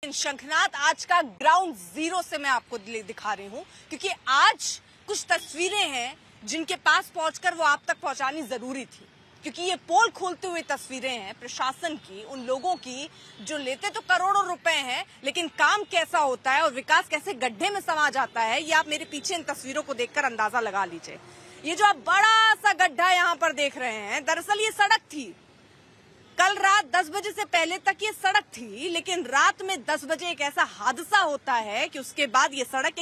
लेकिन शंखनाद आज का ग्राउंड जीरो से मैं आपको दिखा रही हूँ, क्योंकि आज कुछ तस्वीरें हैं जिनके पास पहुंचकर वो आप तक पहुंचानी जरूरी थी, क्योंकि ये पोल खोलते हुए तस्वीरें हैं प्रशासन की, उन लोगों की जो लेते तो करोड़ों रुपए हैं, लेकिन काम कैसा होता है और विकास कैसे गड्ढे में समा जाता है, ये आप मेरे पीछे इन तस्वीरों को देखकर अंदाजा लगा लीजिए। ये जो आप बड़ा सा गड्ढा यहाँ पर देख रहे हैं, दरअसल ये सड़क थी। कल रात 10 बजे से पहले तक ये सड़क थी, लेकिन रात में 10 बजे एक ऐसा हादसा होता है कि उसके बाद ये सड़क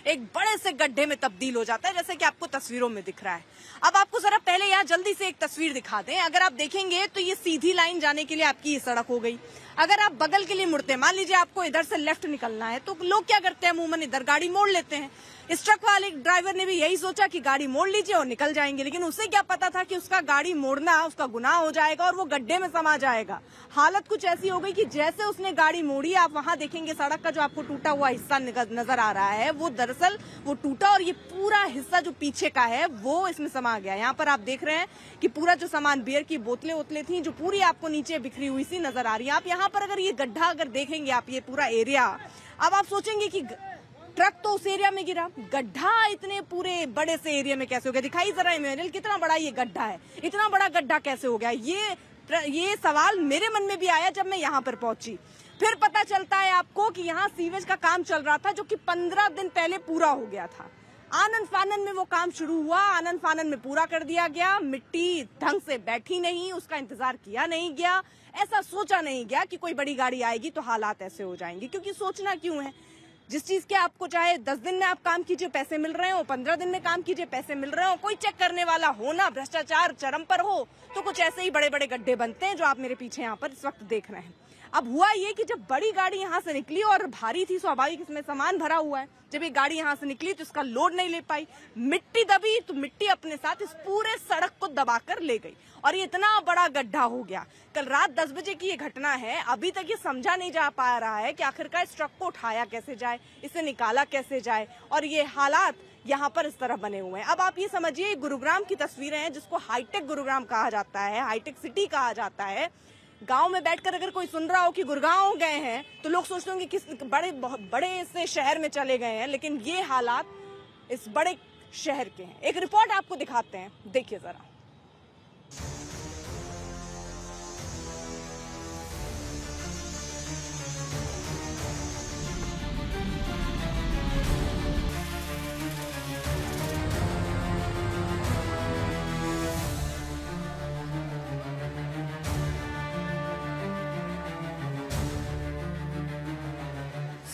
एक बड़े से गड्ढे में तब्दील हो जाता है, जैसे कि आपको तस्वीरों में दिख रहा है। अब आपको जरा पहले यहाँ जल्दी से एक तस्वीर दिखा दें। अगर आप देखेंगे तो ये सीधी लाइन जाने के लिए आपकी ये सड़क हो गई। अगर आप बगल के लिए मुड़ते, मान लीजिए आपको इधर से लेफ्ट निकलना है, तो लोग क्या करते हैं, अमूमन इधर गाड़ी मोड़ लेते हैं। इस ट्रक वाले ड्राइवर ने भी यही सोचा कि गाड़ी मोड़ लीजिए और निकल जाएंगे, लेकिन उसे क्या पता था कि उसका गाड़ी मोड़ना उसका गुनाह हो जाएगा और वो गड्ढे में समा जाएगा। हालत कुछ ऐसी हो गई कि जैसे उसने गाड़ी मोड़ी, आप वहां देखेंगे सड़क का जो आपको टूटा हुआ हिस्सा नजर आ रहा है, वो दरअसल वो टूटा और ये पूरा हिस्सा जो पीछे का है वो इसमें समा गया। यहाँ पर आप देख रहे हैं कि पूरा जो सामान, बियर की बोतलें वोतलें थी जो पूरी आपको नीचे बिखरी हुई सी नजर आ रही है। आप यहाँ पर अगर ये गड्ढा अगर देखेंगे आप, ये पूरा एरिया, अब आप सोचेंगे कि ट्रक तो उस एरिया में गिरा, गड्ढा इतने पूरे बड़े से एरिया में कैसे हो गया। दिखाई जरा इमेजिन कितना बड़ा ये गड्ढा है, इतना बड़ा गड्ढा कैसे हो गया। ये सवाल मेरे मन में भी आया जब मैं यहाँ पर पहुंची। फिर पता चलता है आपको कि यहाँ सीवेज का काम चल रहा था, जो कि 15 दिन पहले पूरा हो गया था। आनन फानन में वो काम शुरू हुआ, आनन फानन में पूरा कर दिया गया। मिट्टी ढंग से बैठी नहीं, उसका इंतजार किया नहीं गया, ऐसा सोचा नहीं गया कि कोई बड़ी गाड़ी आएगी तो हालात ऐसे हो जाएंगे। क्योंकि सोचना क्यों है, जिस चीज के आपको चाहे 10 दिन में आप काम कीजिए पैसे मिल रहे हो, 15 दिन में काम कीजिए पैसे मिल रहे हो, कोई चेक करने वाला हो ना, भ्रष्टाचार चरम पर हो, तो कुछ ऐसे ही बड़े बड़े गड्ढे बनते हैं जो आप मेरे पीछे यहाँ पर इस वक्त देख रहे हैं। अब हुआ ये कि जब बड़ी गाड़ी यहाँ से निकली और भारी थी, स्वाभाविक इसमें सामान भरा हुआ है, जब ये गाड़ी यहाँ से निकली तो इसका लोड नहीं ले पाई, मिट्टी दबी तो मिट्टी अपने साथ इस पूरे सड़क को दबाकर ले गई और ये इतना बड़ा गड्ढा हो गया। कल रात 10 बजे की ये घटना है। अभी तक ये समझा नहीं जा पा रहा है कि आखिरकार इस ट्रक को उठाया कैसे जाए, इसे निकाला कैसे जाए, और ये हालात यहाँ पर इस तरह बने हुए हैं। अब आप ये समझिए, गुरुग्राम की तस्वीरें हैं, जिसको हाईटेक गुरुग्राम कहा जाता है, हाईटेक सिटी कहा जाता है। गांव में बैठकर अगर कोई सुन रहा हो कि गुड़गांव गए हैं तो लोग सोचते होंगे किस बड़े से शहर में चले गए हैं, लेकिन ये हालात इस बड़े शहर के हैं। एक रिपोर्ट आपको दिखाते हैं, देखिए जरा।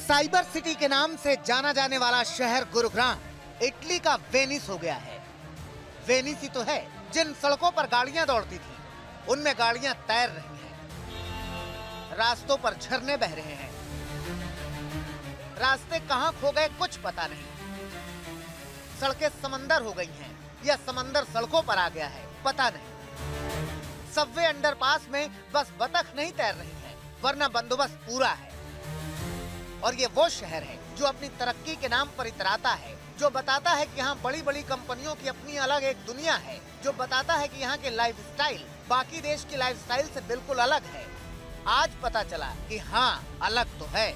साइबर सिटी के नाम से जाना जाने वाला शहर गुरुग्राम इटली का वेनिस हो गया है। वेनिस ही तो है, जिन सड़कों पर गाड़ियां दौड़ती थी उनमें गाड़ियां तैर रही हैं, रास्तों पर झरने बह रहे हैं, रास्ते कहां खो गए कुछ पता नहीं, सड़कें समंदर हो गई हैं या समंदर सड़कों पर आ गया है पता नहीं। सबवे अंडरपास में बस बतख नहीं तैर रही है, वरना बंदोबस्त पूरा है। और ये वो शहर है जो अपनी तरक्की के नाम पर इतराता है, जो बताता है कि यहाँ बड़ी बड़ी कंपनियों की अपनी अलग एक दुनिया है, जो बताता है कि यहाँ के लाइफस्टाइल बाकी देश की लाइफस्टाइल से बिल्कुल अलग है। आज पता चला कि हाँ, अलग तो है।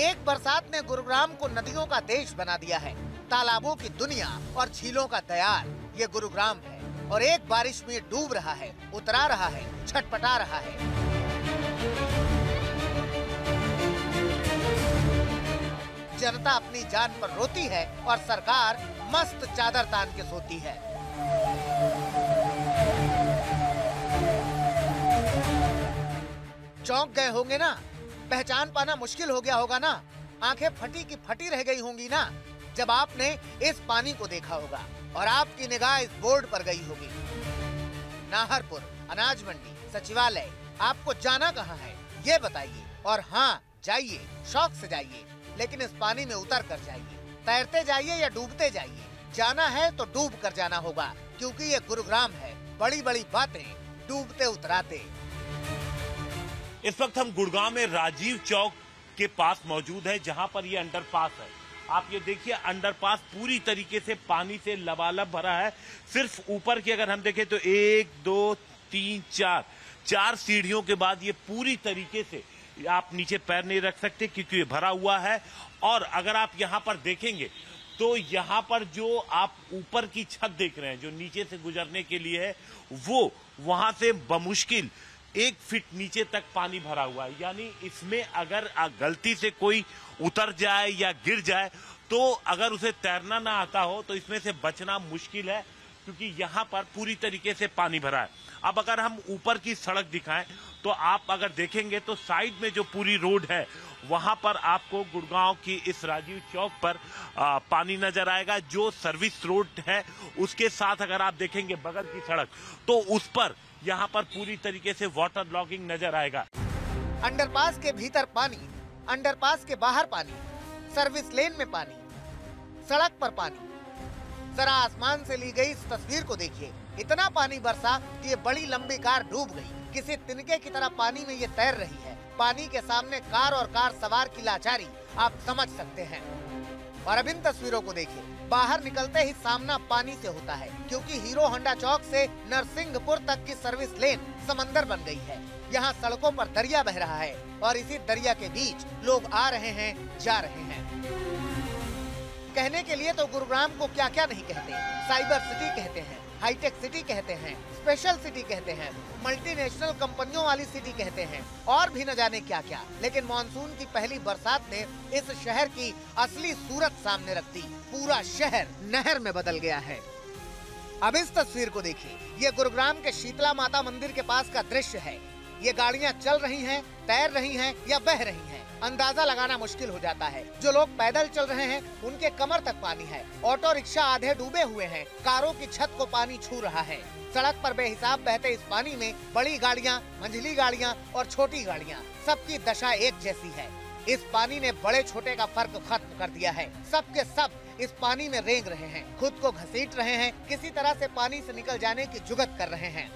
एक बरसात ने गुरुग्राम को नदियों का देश बना दिया है, तालाबों की दुनिया और झीलों का दयाल ये गुरुग्राम है। और एक बारिश में डूब रहा है, उतरा रहा है, छटपटा रहा है। जनता अपनी जान पर रोती है और सरकार मस्त चादर तान के सोती है। चौंक गए होंगे ना, पहचान पाना मुश्किल हो गया होगा ना, आंखें फटी की फटी रह गई होंगी ना, जब आपने इस पानी को देखा होगा और आपकी निगाह इस बोर्ड पर गई होगी। नाहरपुर अनाज मंडी सचिवालय, आपको जाना कहाँ है ये बताइए। और हाँ, जाइए, शौक से जाइए, लेकिन इस पानी में उतर कर जाइए। तैरते जाइए या डूबते जाइए, जाना है तो डूब कर जाना होगा, क्योंकि ये गुरुग्राम है, बड़ी बड़ी बातें डूबते उतराते। इस वक्त हम गुड़गांव में राजीव चौक के पास मौजूद है, जहां पर ये अंडरपास है। आप ये देखिए, अंडरपास पूरी तरीके से पानी से लबालब भरा है। सिर्फ ऊपर की अगर हम देखें तो 1 2 3 4 4 सीढ़ियों के बाद ये पूरी तरीके से आप नीचे पैर नहीं रख सकते क्योंकि ये भरा हुआ है। और अगर आप यहाँ पर देखेंगे तो यहाँ पर जो आप ऊपर की छत देख रहे हैं जो नीचे से गुजरने के लिए है, वो वहां से बमुश्किल 1 फीट नीचे तक पानी भरा हुआ है। यानी इसमें अगर गलती से कोई उतर जाए या गिर जाए तो अगर उसे तैरना ना आता हो तो इसमें से बचना मुश्किल है क्योंकि यहाँ पर पूरी तरीके से पानी भरा है। अब अगर हम ऊपर की सड़क दिखाएं तो आप अगर देखेंगे तो साइड में जो पूरी रोड है वहां पर आपको गुड़गांव की इस राजीव चौक पर पानी नजर आएगा। जो सर्विस रोड है उसके साथ अगर आप देखेंगे बगल की सड़क तो उस पर यहाँ पर पूरी तरीके से वाटर लॉगिंग नजर आएगा। अंडरपास के भीतर पानी, अंडरपास के बाहर पानी, सर्विस लेन में पानी, सड़क पर पानी। जरा आसमान से ली गई इस तस्वीर को देखिए। इतना पानी बरसा कि ये बड़ी लंबी कार डूब गई। किसी तिनके की तरह पानी में ये तैर रही है। पानी के सामने कार और कार सवार की लाचारी आप समझ सकते हैं। और अब इन तस्वीरों को देखिए। बाहर निकलते ही सामना पानी से होता है क्योंकि हीरो होंडा चौक से नरसिंहपुर तक की सर्विस लेन समंदर बन गई है। यहाँ सड़कों पर दरिया बह रहा है और इसी दरिया के बीच लोग आ रहे हैं, जा रहे हैं। कहने के लिए तो गुरुग्राम को क्या क्या नहीं कहते। साइबर सिटी कहते हैं, हाईटेक सिटी कहते हैं, स्पेशल सिटी कहते हैं, मल्टीनेशनल कंपनियों वाली सिटी कहते हैं और भी न जाने क्या क्या। लेकिन मानसून की पहली बरसात ने इस शहर की असली सूरत सामने रख दी। पूरा शहर नहर में बदल गया है। अब इस तस्वीर को देखिए। ये गुरुग्राम के शीतला माता मंदिर के पास का दृश्य है। ये गाड़ियाँ चल रही हैं, तैर रही हैं या बह रही हैं, अंदाजा लगाना मुश्किल हो जाता है। जो लोग पैदल चल रहे हैं उनके कमर तक पानी है। ऑटो रिक्शा आधे डूबे हुए हैं। कारों की छत को पानी छू रहा है। सड़क पर बेहिसाब बहते इस पानी में बड़ी गाड़ियाँ, मंझली गाड़ियाँ और छोटी गाड़ियाँ, सबकी दशा एक जैसी है। इस पानी ने बड़े छोटे का फर्क खत्म कर दिया है। सबके सब इस पानी में रेंग रहे हैं, खुद को घसीट रहे हैं, किसी तरह से पानी से निकल जाने की जुगत कर रहे हैं।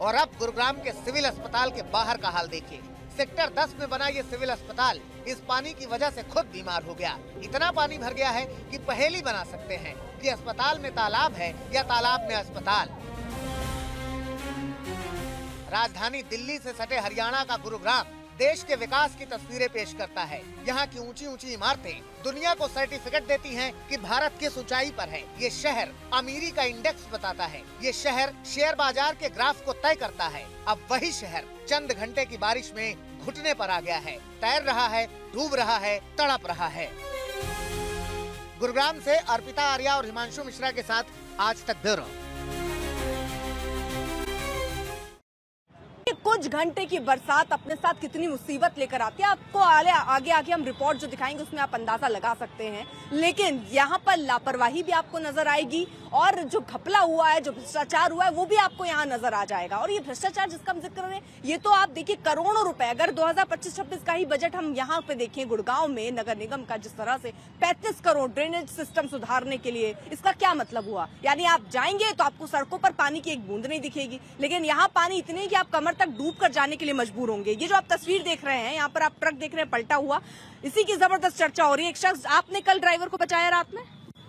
और अब गुरुग्राम के सिविल अस्पताल के बाहर का हाल देखिए। सेक्टर 10 में बना ये सिविल अस्पताल इस पानी की वजह से खुद बीमार हो गया। इतना पानी भर गया है कि पहेली बना सकते हैं कि अस्पताल में तालाब है या तालाब में अस्पताल। राजधानी दिल्ली से सटे हरियाणा का गुरुग्राम देश के विकास की तस्वीरें पेश करता है। यहाँ की ऊंची ऊंची इमारतें दुनिया को सर्टिफिकेट देती हैं कि भारत किस ऊंचाई पर है। ये शहर अमीरी का इंडेक्स बताता है। ये शहर शेयर बाजार के ग्राफ को तय करता है। अब वही शहर चंद घंटे की बारिश में घुटने पर आ गया है, तैर रहा है, डूब रहा है, तड़प रहा है। गुरुग्राम से अर्पिता आर्या और हिमांशु मिश्रा के साथ आज तक ब्यूरो। कुछ घंटे की बरसात अपने साथ कितनी मुसीबत लेकर आती है आपको आगे आगे हम रिपोर्ट जो दिखाएंगे उसमें आप अंदाजा लगा सकते हैं। लेकिन यहाँ पर लापरवाही भी आपको नजर आएगी और जो घपला हुआ है, जो भ्रष्टाचार हुआ है, वो भी आपको यहाँ नजर आ जाएगा। और ये भ्रष्टाचार जिसका हम जिक्र करें, ये तो आप देखिए करोड़ों रुपए। अगर 2025-26 का ही बजट हम यहाँ पे देखें गुड़गांव में नगर निगम का, जिस तरह से 35 करोड़ ड्रेनेज सिस्टम सुधारने के लिए, इसका क्या मतलब हुआ? यानी आप जाएंगे तो आपको सड़कों पर पानी की एक बूंद नहीं दिखेगी, लेकिन यहाँ पानी इतनी कि आप कमर तक डूब कर जाने के लिए मजबूर होंगे। ये जो आप तस्वीर देख रहे हैं, यहाँ पर आप ट्रक देख रहे हैं पलटा हुआ, इसी की जबरदस्त चर्चा हो रही है। एक शख्स, आपने कल ड्राइवर को बचाया रात में?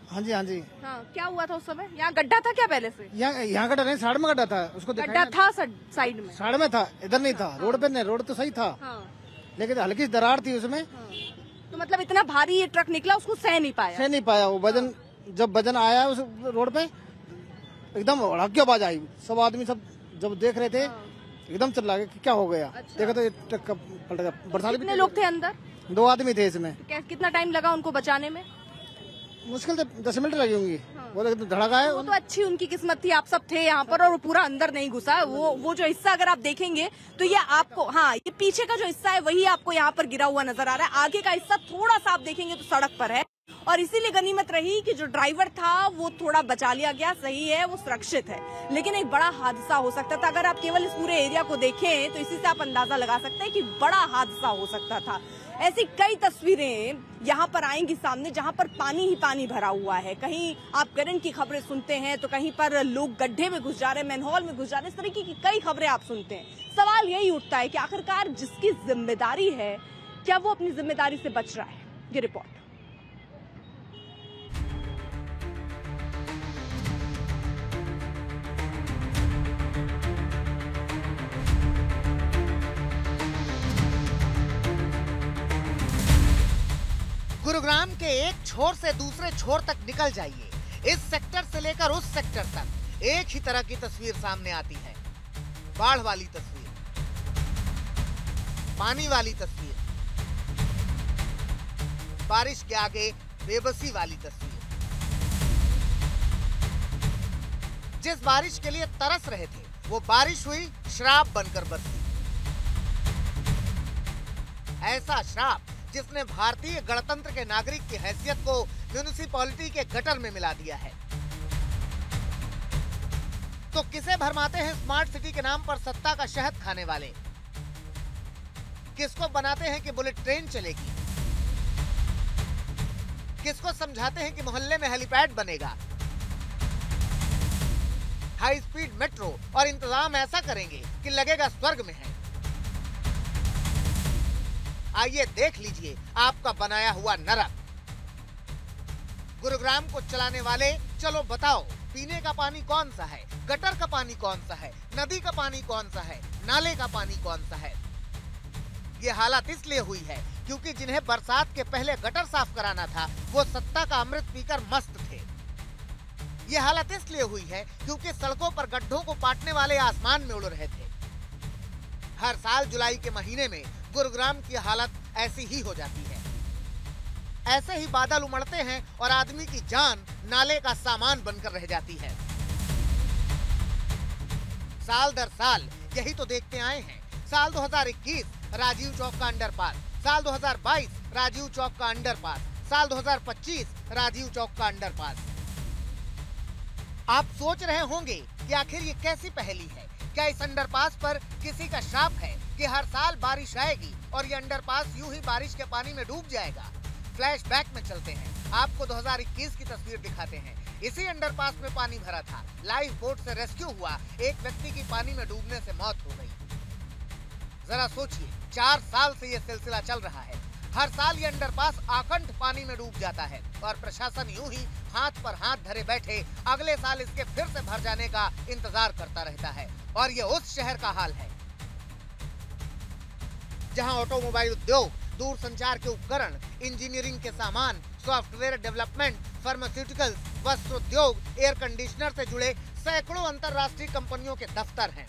हाँ जी, हाँ जी। हाँ, क्या हुआ था उस समय? यहाँ गड्ढा था क्या पहले से? यहाँ गड्ढा नहीं, साइड में गड्ढा था। उसको गड्ढा था साइड में? साइड में था, इधर नहीं था। रोड पे नहीं, रोड तो सही था। हाँ। लेकिन हल्की सी दरार थी उसमें। हाँ। तो मतलब इतना भारी ये ट्रक निकला, उसको सह नहीं पाया? वो वजन, जब वजन आया उस रोड पे एकदम हड़क आवाज आई। सब आदमी सब जब देख रहे थे एकदम चल रहा कि क्या हो गया। अच्छा। देखा तो ट्रक का पलट गया। बरसात। कितने लोग थे अंदर? 2 आदमी थे इसमें। कितना टाइम लगा उनको बचाने में? मुश्किल से 10 मिनट लगी होंगी। वो तो धड़का है। वो तो अच्छी उनकी किस्मत थी, आप सब थे यहाँ पर और वो पूरा अंदर नहीं घुसा। वो जो हिस्सा अगर आप देखेंगे तो ये आपको, हाँ, ये पीछे का जो हिस्सा है वही आपको यहाँ पर गिरा हुआ नजर आ रहा है। आगे का हिस्सा थोड़ा सा आप देखेंगे तो सड़क पर है और इसीलिए गनीमत रही कि जो ड्राइवर था वो थोड़ा बचा लिया गया। सही है, वो सुरक्षित है, लेकिन एक बड़ा हादसा हो सकता था। अगर आप केवल इस पूरे एरिया को देखें तो इसी से आप अंदाजा लगा सकते हैं कि बड़ा हादसा हो सकता था। ऐसी कई तस्वीरें यहाँ पर आएंगी सामने जहाँ पर पानी ही पानी भरा हुआ है। कहीं आप करंट की खबरें सुनते हैं तो कहीं पर लोग गड्ढे में घुस जा रहे हैं, मैनहोल में घुस जा रहे हैं। इस तरीके की कई खबरें आप सुनते हैं। सवाल यही उठता है कि आखिरकार जिसकी जिम्मेदारी है, क्या वो अपनी जिम्मेदारी से बच रहा है? ये रिपोर्ट। गुरुग्राम के एक छोर से दूसरे छोर तक निकल जाइए, इस सेक्टर से लेकर उस सेक्टर तक एक ही तरह की तस्वीर सामने आती है। बाढ़ वाली तस्वीर, पानी वाली तस्वीर, बारिश के आगे बेबसी वाली तस्वीर। जिस बारिश के लिए तरस रहे थे वो बारिश हुई श्राप बनकर बरसी। ऐसा श्राप जिसने भारतीय गणतंत्र के नागरिक की हैसियत को म्युनिसिपैलिटी के गटर में मिला दिया है। तो किसे भरमाते हैं स्मार्ट सिटी के नाम पर सत्ता का शहद खाने वाले? किसको बनाते हैं कि बुलेट ट्रेन चलेगी? किसको समझाते हैं कि मोहल्ले में हेलीपैड बनेगा, हाई स्पीड मेट्रो और इंतजाम ऐसा करेंगे कि लगेगा स्वर्ग में है। आइए देख लीजिए आपका बनाया हुआ नरक। गुरुग्राम को चलाने वाले, चलो बताओ पीने का पानी कौन सा है, गटर का पानी कौन सा है, नदी का पानी कौन सा है, नाले का पानी कौन सा है। ये हालत इसलिए हुई है क्योंकि जिन्हें बरसात के पहले गटर साफ कराना था वो सत्ता का अमृत पीकर मस्त थे। ये हालत इसलिए हुई है क्योंकि सड़कों पर गड्ढों को पाटने वाले आसमान में उड़ रहे थे। हर साल जुलाई के महीने में गुरुग्राम की हालत ऐसी ही हो जाती है। ऐसे ही बादल उमड़ते हैं और आदमी की जान नाले का सामान बनकर रह जाती है। साल दर साल यही तो देखते आए हैं। साल 2021 राजीव चौक का अंडरपास, साल 2022 राजीव चौक का अंडरपास, साल 2025 राजीव चौक का अंडरपास। आप सोच रहे होंगे कि आखिर ये कैसी पहेली है? क्या इस अंडरपास पर किसी का श्राप है कि हर साल बारिश आएगी और ये अंडरपास यूं ही बारिश के पानी में डूब जाएगा? फ्लैशबैक में चलते हैं, आपको 2021 की तस्वीर दिखाते हैं। इसी अंडरपास में पानी भरा था, लाइफ बोट से रेस्क्यू हुआ, एक व्यक्ति की पानी में डूबने से मौत हो गई। जरा सोचिए, 4 साल से ये सिलसिला चल रहा है। हर साल ये अंडरपास आकंठ पानी में डूब जाता है और प्रशासन यूं ही हाथ पर हाथ धरे बैठे अगले साल इसके फिर से भर जाने का इंतजार करता रहता है। और ये उस शहर का हाल है जहां ऑटोमोबाइल उद्योग, दूरसंचार के उपकरण, इंजीनियरिंग के सामान, सॉफ्टवेयर डेवलपमेंट, फार्मास्यूटिकल्स, वस्त्र उद्योग, एयर कंडीशनर से जुड़े सैकड़ों अंतरराष्ट्रीय कंपनियों के दफ्तर हैं।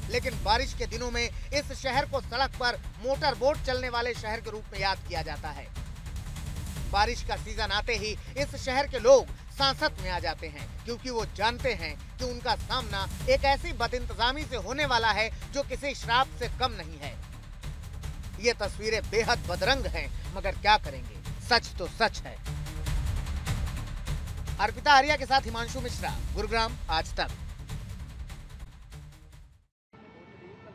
लेकिन बारिश के दिनों में इस शहर को सड़क पर मोटर बोट चलने वाले शहर के रूप में याद किया जाता है। बारिश का सीजन आते ही इस शहर के लोग सांसत में आ जाते हैं क्योंकि वो जानते हैं कि उनका सामना एक ऐसी बदइंतजामी से होने वाला है जो किसी श्राप से कम नहीं है। ये तस्वीरें बेहद बदरंग हैं, मगर क्या करेंगे, सच तो सच है। अर्पिता आर्या के साथ हिमांशु मिश्रा, गुरुग्राम आज तक।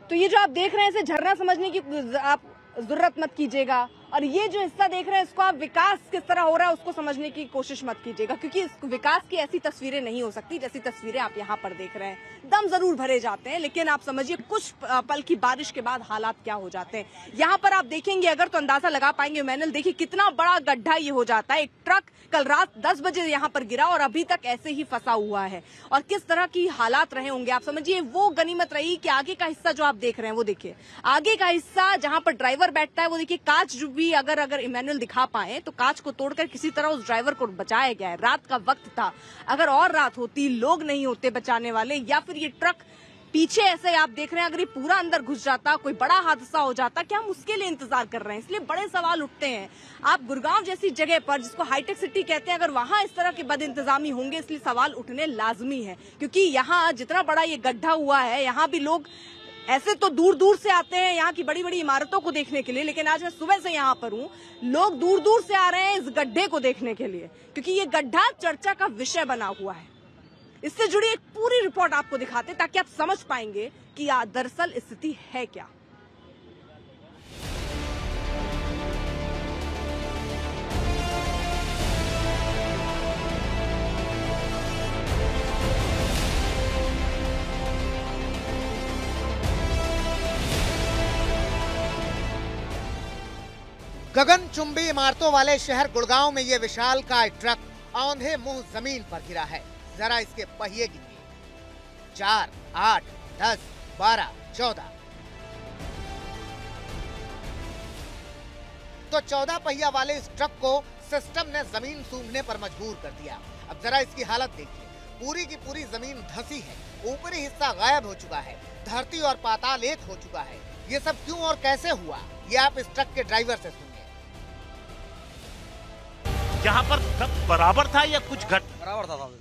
तो ये जो आप देख रहे हैं इसे झरना समझने की आप जरूरत मत कीजिएगा, और ये जो हिस्सा देख रहे हैं इसको आप विकास किस तरह हो रहा है उसको समझने की कोशिश मत कीजिएगा, क्योंकि इस विकास की ऐसी तस्वीरें नहीं हो सकती जैसी तस्वीरें आप यहाँ पर देख रहे हैं। दम जरूर भरे जाते हैं, लेकिन आप समझिए कुछ पल की बारिश के बाद हालात क्या हो जाते हैं। यहाँ पर आप देखेंगे अगर तो अंदाजा लगा पाएंगे मैनुअल, देखिए कितना बड़ा गड्ढा ये हो जाता है। एक ट्रक कल रात 10 बजे यहाँ पर गिरा और अभी तक ऐसे ही फंसा हुआ है, और किस तरह की हालात रहे होंगे आप समझिए। वो गनीमत रही कि आगे का हिस्सा जो आप देख रहे हैं वो देखिए, आगे का हिस्सा जहाँ पर ड्राइवर बैठता है वो देखिए, कांच जो भी अगर इमैनुअल दिखा पाए तो कांच को तोड़कर किसी तरह उस ड्राइवर को बचाया गया है। रात का वक्त था, अगर और रात होती, लोग नहीं होते बचाने वाले, या फिर ये ट्रक पीछे ऐसे आप देख रहे हैं अगर ये पूरा अंदर घुस जाता, कोई बड़ा हादसा हो जाता, क्या हम उसके लिए इंतजार कर रहे हैं? इसलिए बड़े सवाल उठते हैं। आप गुरुग्राम जैसी जगह पर जिसको हाईटेक सिटी कहते हैं, अगर वहां इस तरह के बदइंतजामी होंगे, इसलिए सवाल उठने लाजमी है, क्योंकि यहाँ जितना बड़ा ये गड्ढा हुआ है, यहाँ भी लोग ऐसे तो दूर दूर से आते हैं यहाँ की बड़ी बड़ी इमारतों को देखने के लिए, लेकिन आज मैं सुबह से यहाँ पर हूँ, लोग दूर दूर से आ रहे हैं इस गड्ढे को देखने के लिए, क्योंकि ये गड्ढा चर्चा का विषय बना हुआ है। इससे जुड़ी एक पूरी रिपोर्ट आपको दिखाते ताकि आप समझ पाएंगे कि दरअसल स्थिति है क्या। गगनचुंबी इमारतों वाले शहर गुड़गांव में ये विशालकाय ट्रक औंधे मुंह जमीन पर गिरा है। जरा इसके पहिए गिनिए, 4, 8, 10, 12, 14। तो 14 पहिया वाले इस ट्रक को सिस्टम ने जमीन सूंघने पर मजबूर कर दिया। अब जरा इसकी हालत देखिए, पूरी की पूरी जमीन धंसी है, ऊपरी हिस्सा गायब हो चुका है, धरती और पाताल एक हो चुका है। ये सब क्यों और कैसे हुआ, ये आप इस ट्रक के ड्राइवर से सुनिए। यहाँ पर सब बराबर था या कुछ बराबर था साहब,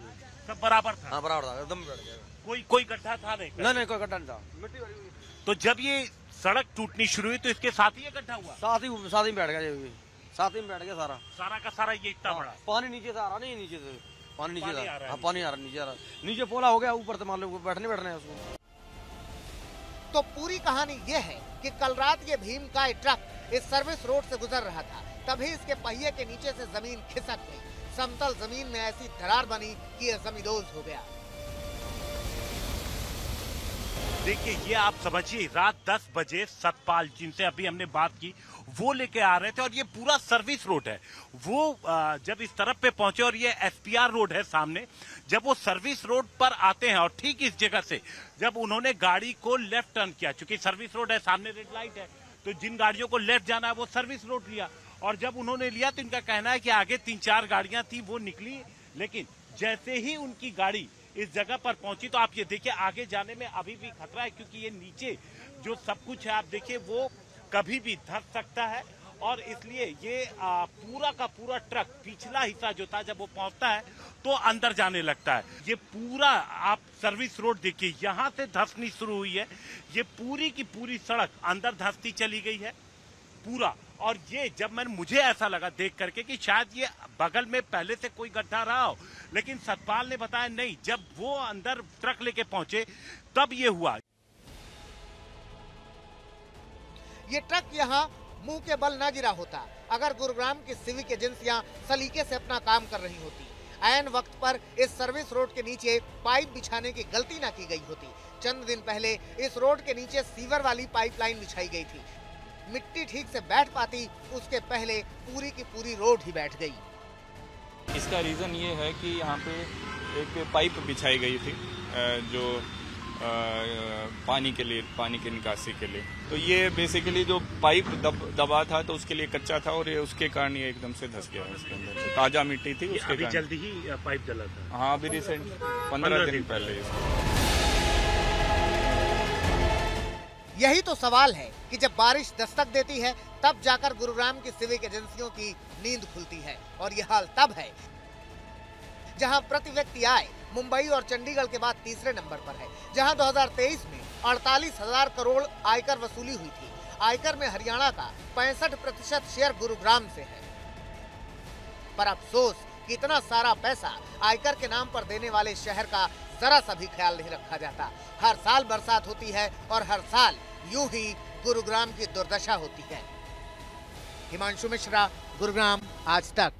सब बराबर था? हाँ बराबर था, एकदम बैठ गया। कोई गड्ढा था नहीं? नहीं कोई गड्ढा नहीं था, मिट्टी भरी हुई। तो जब ये सड़क टूटनी शुरू हुई तो इसके साथ ही ये गड्ढा हुआ? साथ ही बैठ गया, साथ ही बैठ गया सारा का सारा ये इतना बड़ा पानी नीचे से आ रहा, नहीं नीचे से पानी नीचे पानी आ रहा है। पानी आ रहा, नीचे पोला हो गया, ऊपर से मान लो बैठने है उसको। तो पूरी कहानी ये है कि कल रात ये भीमकाय ट्रक इस सर्विस रोड से गुजर रहा था, तभी इसके पहिए के नीचे से जमीन खिसक गई। समतल जमीन में ऐसी दरार बनी कि यह जमींदोज हो गया। देखिए, ये आप समझिए, रात 10 बजे सतपाल जिनसे अभी हमने बात की वो लेके आ रहे थे और ये पूरा सर्विस रोड है। वो जब इस तरफ पे पहुंचे और ये एसपीआर रोड है सामने, जब वो सर्विस रोड पर आते हैं और ठीक इस जगह से जब उन्होंने गाड़ी को लेफ्ट टर्न किया, चूंकि सर्विस रोड है, सामने रेड लाइट है, तो जिन गाड़ियों को लेफ्ट जाना है वो सर्विस रोड लिया। और जब उन्होंने लिया तो इनका कहना है कि आगे 3-4 गाड़ियां थी वो निकली, लेकिन जैसे ही उनकी गाड़ी इस जगह पर पहुंची तो आप ये देखिए आगे जाने में अभी भी खतरा है, क्योंकि ये नीचे जो सब कुछ है आप देखिए वो कभी भी धंस सकता है। और इसलिए ये पूरा का पूरा ट्रक पिछला हिस्सा जो था जब वो पहुंचता है तो अंदर जाने लगता है। ये पूरा आप सर्विस रोड देखिए, यहाँ से धंसनी शुरू हुई है, ये पूरी की पूरी सड़क अंदर धंसती चली गई है पूरा। और ये जब मुझे ऐसा लगा देख करके कि शायद ये बगल में पहले से कोई गड्ढा रहा हो, लेकिन सतपाल ने बताया नहीं, जब वो अंदर ट्रक लेके पहुंचे तब ये हुआ। ये ट्रक यहाँ मुंह के बल न गिरा होता अगर गुरुग्राम की सिविक एजेंसियां सलीके से अपना काम कर रही होती, ऐन वक्त पर इस सर्विस रोड के नीचे पाइप बिछाने की गलती न की गई होती। चंद दिन पहले इस रोड के नीचे सीवर वाली पाइपलाइन बिछाई गई थी, मिट्टी ठीक से बैठ पाती उसके पहले पूरी की पूरी रोड ही बैठ गई। इसका रीज़न ये है कि यहाँ पे एक पाइप बिछाई गई थी जो पानी के लिए, पानी की निकासी के लिए। तो ये बेसिकली जो पाइप दबा था तो उसके लिए कच्चा था और ये उसके कारण ये एकदम से धंस गया इसके अंदर। तो ताज़ा मिट्टी थी उसके कारण। जल्दी ही पाइप डला था? हाँ, अभी रिसेंट 15 दिन पहले। यही तो सवाल है कि जब बारिश दस्तक देती है तब जाकर गुरुग्राम की सिविक एजेंसियों की नींद खुलती है। और यह हाल तब है जहां प्रति व्यक्ति आय मुंबई और चंडीगढ़ के बाद तीसरे नंबर पर है, जहां 2023 में 48,000 करोड़ आयकर वसूली हुई थी। आयकर में हरियाणा का 65% शेयर गुरुग्राम से है। पर अफसोस कि इतना सारा पैसा आयकर के नाम पर देने वाले शहर का जरा सा भी ख्याल नहीं रखा जाता। हर साल बरसात होती है और हर साल यूं ही गुरुग्राम की दुर्दशा होती है। हिमांशु मिश्रा, गुरुग्राम, आज तक।